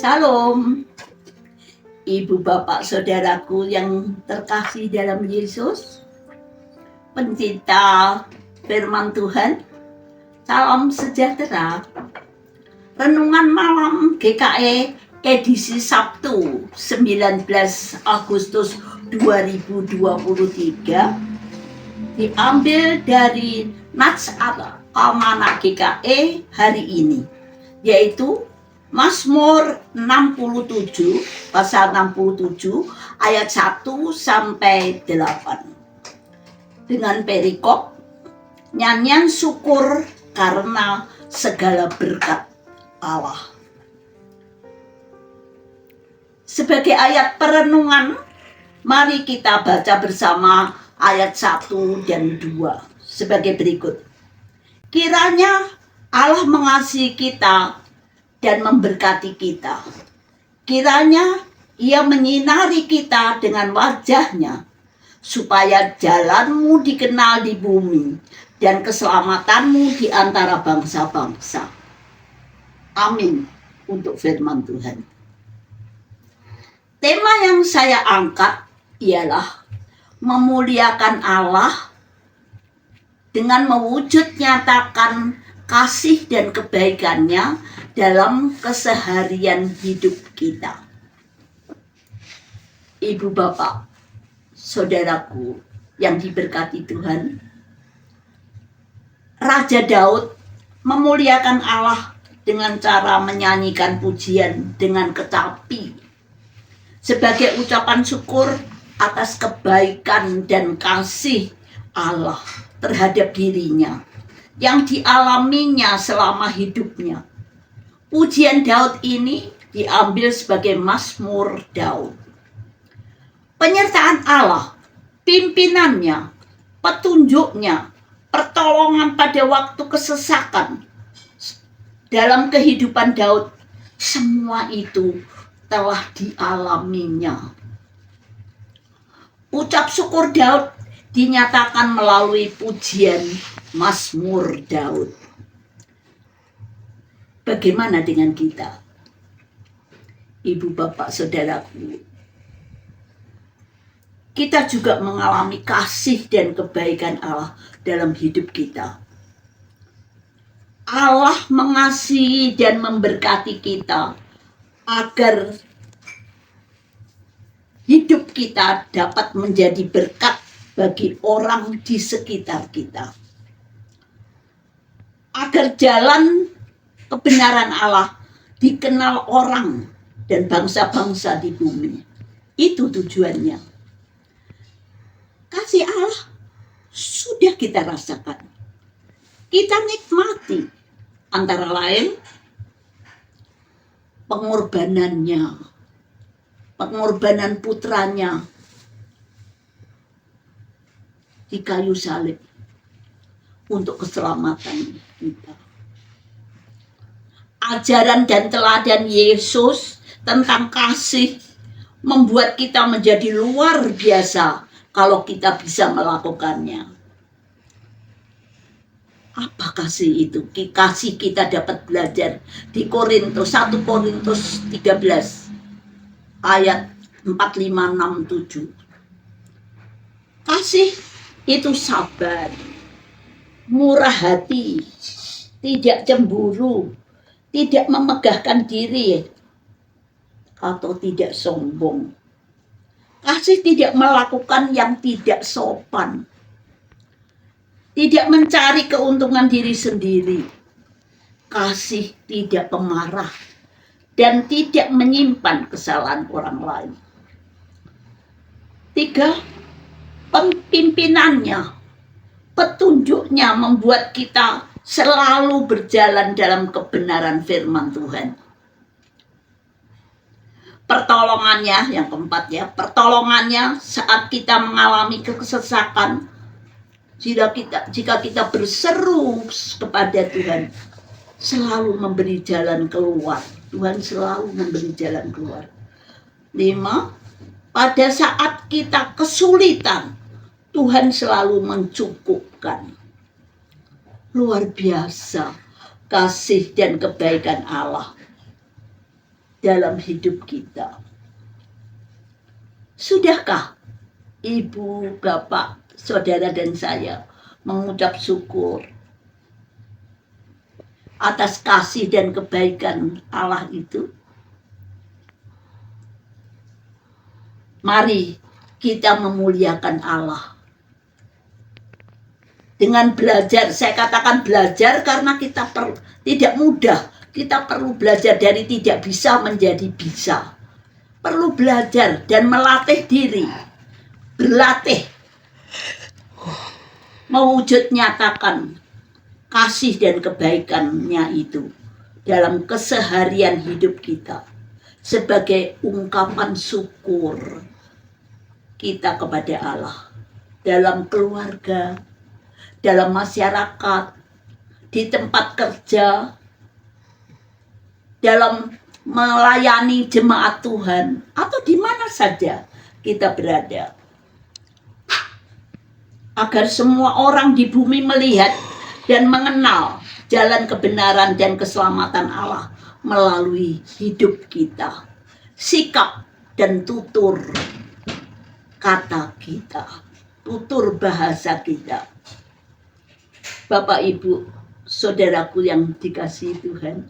Shalom, Ibu Bapak Saudaraku yang terkasih dalam Yesus, pencinta firman Tuhan, salam sejahtera. Renungan malam GKE edisi Sabtu 19 Agustus 2023 diambil dari Nats Almanak GKE hari ini, yaitu Mazmur 67 pasal 67 ayat 1 sampai 8 dengan perikop nyanyian syukur karena segala berkat Allah. Sebagai ayat perenungan, mari kita baca bersama ayat 1 dan 2 sebagai berikut. Kiranya Allah mengasihi kita dan memberkati kita. Kiranya Ia menyinari kita dengan wajah-Nya, supaya jalanmu dikenal di bumi dan keselamatanmu di antara bangsa-bangsa. Amin untuk firman Tuhan. Tema yang saya angkat ialah memuliakan Allah dengan mewujud nyatakan kasih dan kebaikannya dalam keseharian hidup kita. Ibu Bapak, Saudaraku yang diberkati Tuhan, Raja Daud memuliakan Allah dengan cara menyanyikan pujian dengan kecapi sebagai ucapan syukur atas kebaikan dan kasih Allah terhadap dirinya yang dialaminya selama hidupnya. Pujian Daud ini diambil sebagai Mazmur Daud. Penyertaan Allah, pimpinannya, petunjuknya, pertolongan pada waktu kesesakan dalam kehidupan Daud, semua itu telah dialaminya. Ucap syukur Daud dinyatakan melalui pujian Mazmur Daud. Bagaimana dengan kita, Ibu Bapak Saudaraku? Kita juga mengalami kasih dan kebaikan Allah dalam hidup kita. Allah mengasihi dan memberkati kita agar hidup kita dapat menjadi berkat bagi orang di sekitar kita. Agar jalan kebenaran Allah dikenal orang dan bangsa-bangsa di bumi. Itu tujuannya. Kasih Allah sudah kita rasakan. Kita nikmati, antara lain pengorbanan putranya di kayu salib untuk keselamatan kita. Ajaran dan teladan Yesus tentang kasih membuat kita menjadi luar biasa kalau kita bisa melakukannya. Apa kasih itu? Kasih kita dapat belajar di 1 Korintus 13 ayat 4, 5, 6, 7. Kasih itu sabar, murah hati, tidak cemburu, tidak memegahkan diri, atau tidak sombong. Kasih tidak melakukan yang tidak sopan, tidak mencari keuntungan diri sendiri. Kasih tidak pemarah dan tidak menyimpan kesalahan orang lain. 3, pimpinannya, petunjuknya membuat kita selalu berjalan dalam kebenaran firman Tuhan. Pertolongannya, yang keempat ya, pertolongannya saat kita mengalami kesesakan. Jika kita berseru kepada Tuhan, selalu memberi jalan keluar. Tuhan selalu memberi jalan keluar. 5, pada saat kita kesulitan, Tuhan selalu mencukupkan. Luar biasa kasih dan kebaikan Allah. dalam hidup kita. Sudahkah ibu, bapak, saudara dan saya mengucap syukur atas kasih dan kebaikan Allah itu? Mari kita memuliakan Allah. Dengan belajar, saya katakan belajar karena kita tidak mudah. Kita perlu belajar dari tidak bisa menjadi bisa. Perlu belajar dan melatih diri. Berlatih. Mewujud nyatakan kasih dan kebaikannya itu dalam keseharian hidup kita. Sebagai ungkapan syukur kita kepada Allah. Dalam keluarga, dalam masyarakat, di tempat kerja, dalam melayani jemaat Tuhan, atau di mana saja kita berada. Agar semua orang di bumi melihat dan mengenal jalan kebenaran dan keselamatan Allah melalui hidup kita, sikap dan tutur kata kita, tutur bahasa kita. Bapak, Ibu, saudaraku yang dikasihi Tuhan,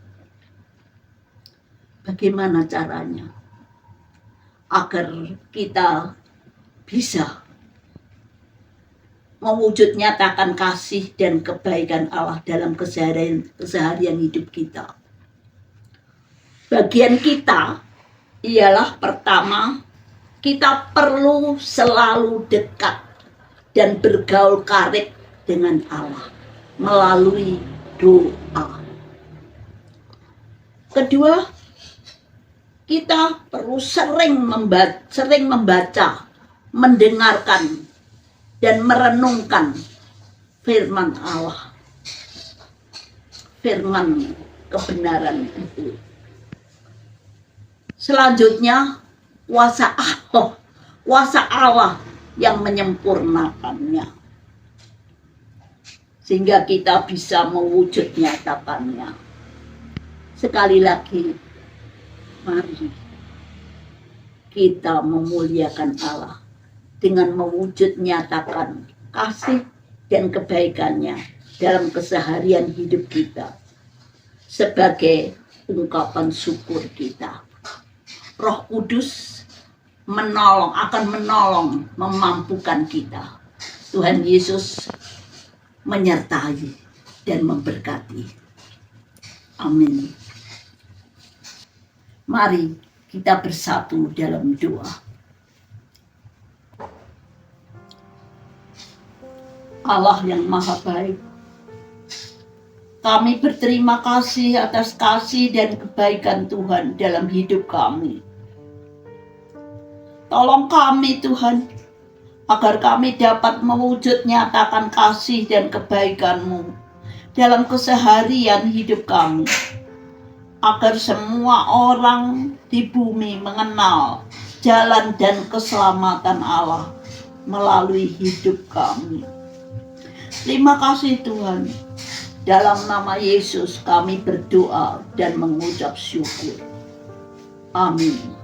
bagaimana caranya agar kita bisa mewujud nyatakan kasih dan kebaikan Allah dalam keseharian hidup kita? Bagian kita ialah pertama, kita perlu selalu dekat dan bergaul karib dengan Allah melalui doa. Kedua, kita perlu sering membaca, mendengarkan, dan merenungkan firman Allah. Firman kebenaran itu. Selanjutnya, kuasa Allah yang menyempurnakannya. Sehingga kita bisa mewujud nyatakannya. Sekali lagi, mari kita memuliakan Allah dengan mewujud nyatakan kasih dan kebaikannya dalam keseharian hidup kita sebagai ungkapan syukur kita. Roh Kudus akan menolong, memampukan kita. Tuhan Yesus menyertai dan memberkati. Amin. Mari kita bersatu dalam doa. Allah yang Maha Baik, kami berterima kasih atas kasih dan kebaikan Tuhan dalam hidup kami. Tolong kami Tuhan, agar kami dapat mewujud nyatakan kasih dan kebaikan-Mu dalam keseharian hidup kami. Agar semua orang di bumi mengenal jalan dan keselamatan Allah melalui hidup kami. Terima kasih Tuhan. Dalam nama Yesus kami berdoa dan mengucap syukur. Amin.